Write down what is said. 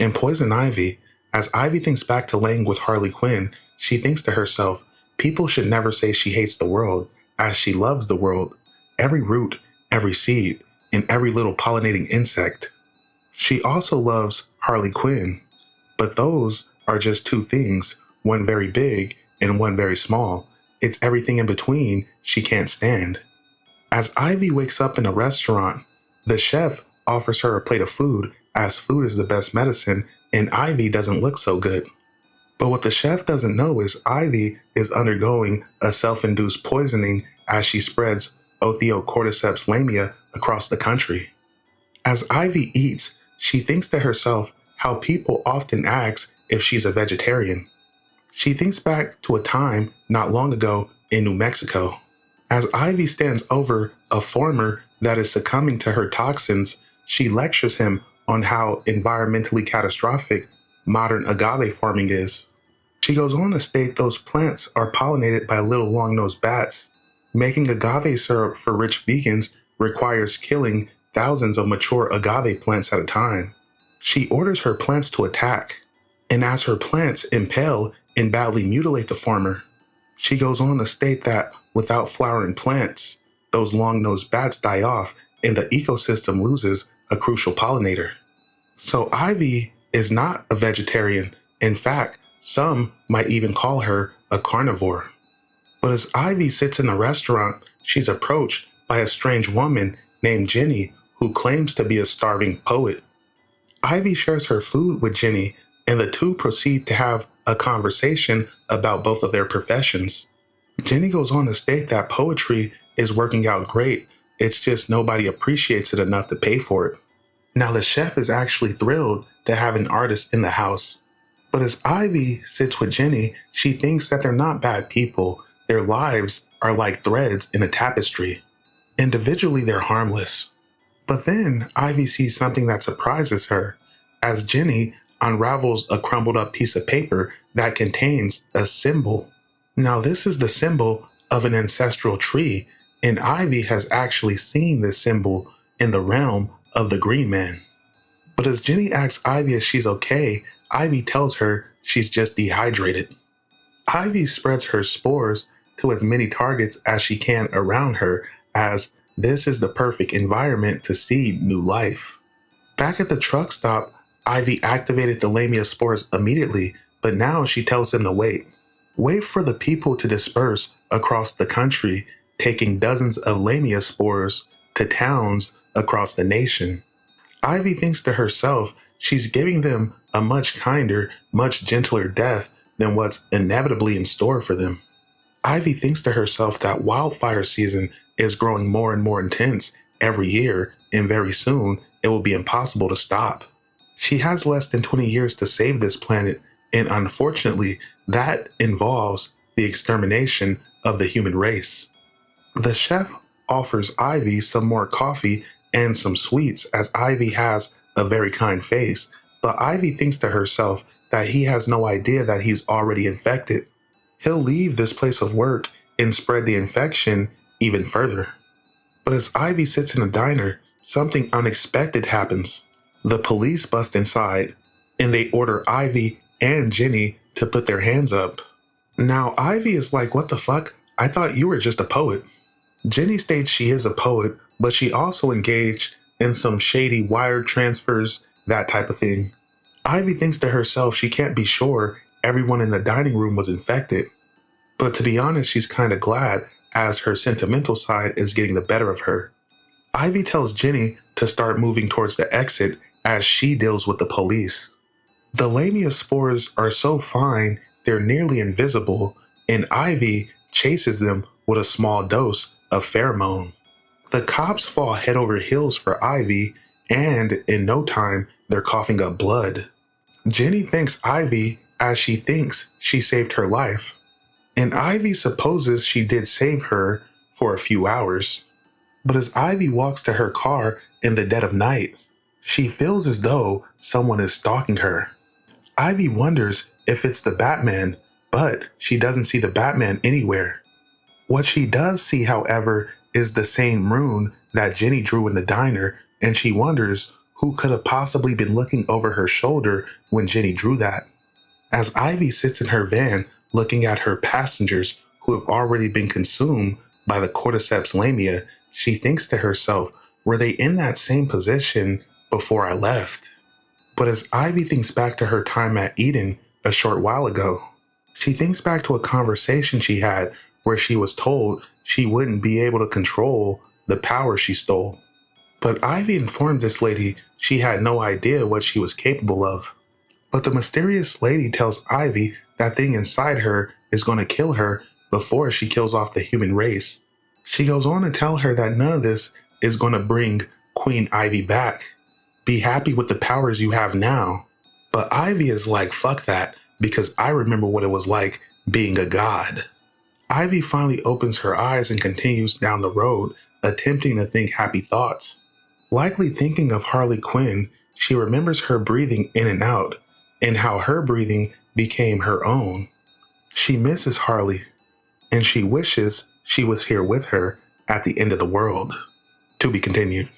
In Poison Ivy, as Ivy thinks back to laying with Harley Quinn, she thinks to herself, people should never say she hates the world, as she loves the world, every root, every seed, and every little pollinating insect. She also loves Harley Quinn, but those are just two things, one very big and one very small. It's everything in between she can't stand. As Ivy wakes up in a restaurant, the chef offers her a plate of food, as food is the best medicine, and Ivy doesn't look so good. But what the chef doesn't know is Ivy is undergoing a self-induced poisoning as she spreads Ophiocordyceps lamia across the country. As Ivy eats, she thinks to herself how people often ask if she's a vegetarian. She thinks back to a time not long ago in New Mexico. As Ivy stands over a farmer that is succumbing to her toxins, she lectures him on how environmentally catastrophic modern agave farming is. She goes on to state those plants are pollinated by little long-nosed bats. Making agave syrup for rich vegans requires killing thousands of mature agave plants at a time. She orders her plants to attack, and as her plants impale and badly mutilate the farmer, she goes on to state that without flowering plants, those long-nosed bats die off and the ecosystem loses a crucial pollinator. So Ivy is not a vegetarian. In fact, some might even call her a carnivore. But as Ivy sits in a restaurant, she's approached by a strange woman named Jenny who claims to be a starving poet. Ivy shares her food with Jenny, and the two proceed to have a conversation about both of their professions. Jenny goes on to state that poetry is working out great, it's just nobody appreciates it enough to pay for it. Now the chef is actually thrilled to have an artist in the house. But as Ivy sits with Jenny, she thinks that they're not bad people. Their lives are like threads in a tapestry. Individually, they're harmless. But then Ivy sees something that surprises her, as Jenny unravels a crumbled up piece of paper that contains a symbol. Now this is the symbol of an ancestral tree, and Ivy has actually seen this symbol in the realm of the Green Man. But as Jenny asks Ivy if she's okay, Ivy tells her she's just dehydrated. Ivy spreads her spores to as many targets as she can around her, as this is the perfect environment to seed new life. Back at the truck stop, Ivy activated the lamia spores immediately, but now she tells them to wait. Wait for the people to disperse across the country, taking dozens of lamia spores to towns across the nation. Ivy thinks to herself she's giving them a much kinder, much gentler death than what's inevitably in store for them. Ivy thinks to herself that wildfire season is growing more and more intense every year, and very soon it will be impossible to stop. She has less than 20 years to save this planet, and unfortunately, that involves the extermination of the human race. The chef offers Ivy some more coffee and some sweets, as Ivy has a very kind face, but Ivy thinks to herself that he has no idea that he's already infected. He'll leave this place of work and spread the infection even further. But as Ivy sits in a diner, something unexpected happens. The police bust inside, and they order Ivy and Jenny to put their hands up. Now Ivy is like, what the fuck? I thought you were just a poet. Jenny states she is a poet, but she also engaged in some shady wire transfers, that type of thing. Ivy thinks to herself she can't be sure everyone in the dining room was infected. But to be honest, she's kind of glad, as her sentimental side is getting the better of her. Ivy tells Jenny to start moving towards the exit as she deals with the police. The lamia spores are so fine they're nearly invisible, and Ivy chases them with a small dose of pheromone. The cops fall head over heels for Ivy, and in no time, they're coughing up blood. Jenny thanks Ivy as she thinks she saved her life, and Ivy supposes she did save her for a few hours. But as Ivy walks to her car in the dead of night, she feels as though someone is stalking her. Ivy wonders if it's the Batman, but she doesn't see the Batman anywhere. What she does see, however, is the same rune that Jenny drew in the diner, and she wonders Who could have possibly been looking over her shoulder when Jenny drew that? As Ivy sits in her van looking at her passengers who have already been consumed by the cordyceps lamia, she thinks to herself, were they in that same position before I left? But as Ivy thinks back to her time at Eden a short while ago, she thinks back to a conversation she had where she was told she wouldn't be able to control the power she stole. But Ivy informed this lady she had no idea what she was capable of. But the mysterious lady tells Ivy that thing inside her is going to kill her before she kills off the human race. She goes on to tell her that none of this is going to bring Queen Ivy back. Be happy with the powers you have now. But Ivy is like, fuck that, because I remember what it was like being a god. Ivy finally opens her eyes and continues down the road, attempting to think happy thoughts. Likely thinking of Harley Quinn, she remembers her breathing in and out, and how her breathing became her own. She misses Harley, and she wishes she was here with her at the end of the world. To be continued.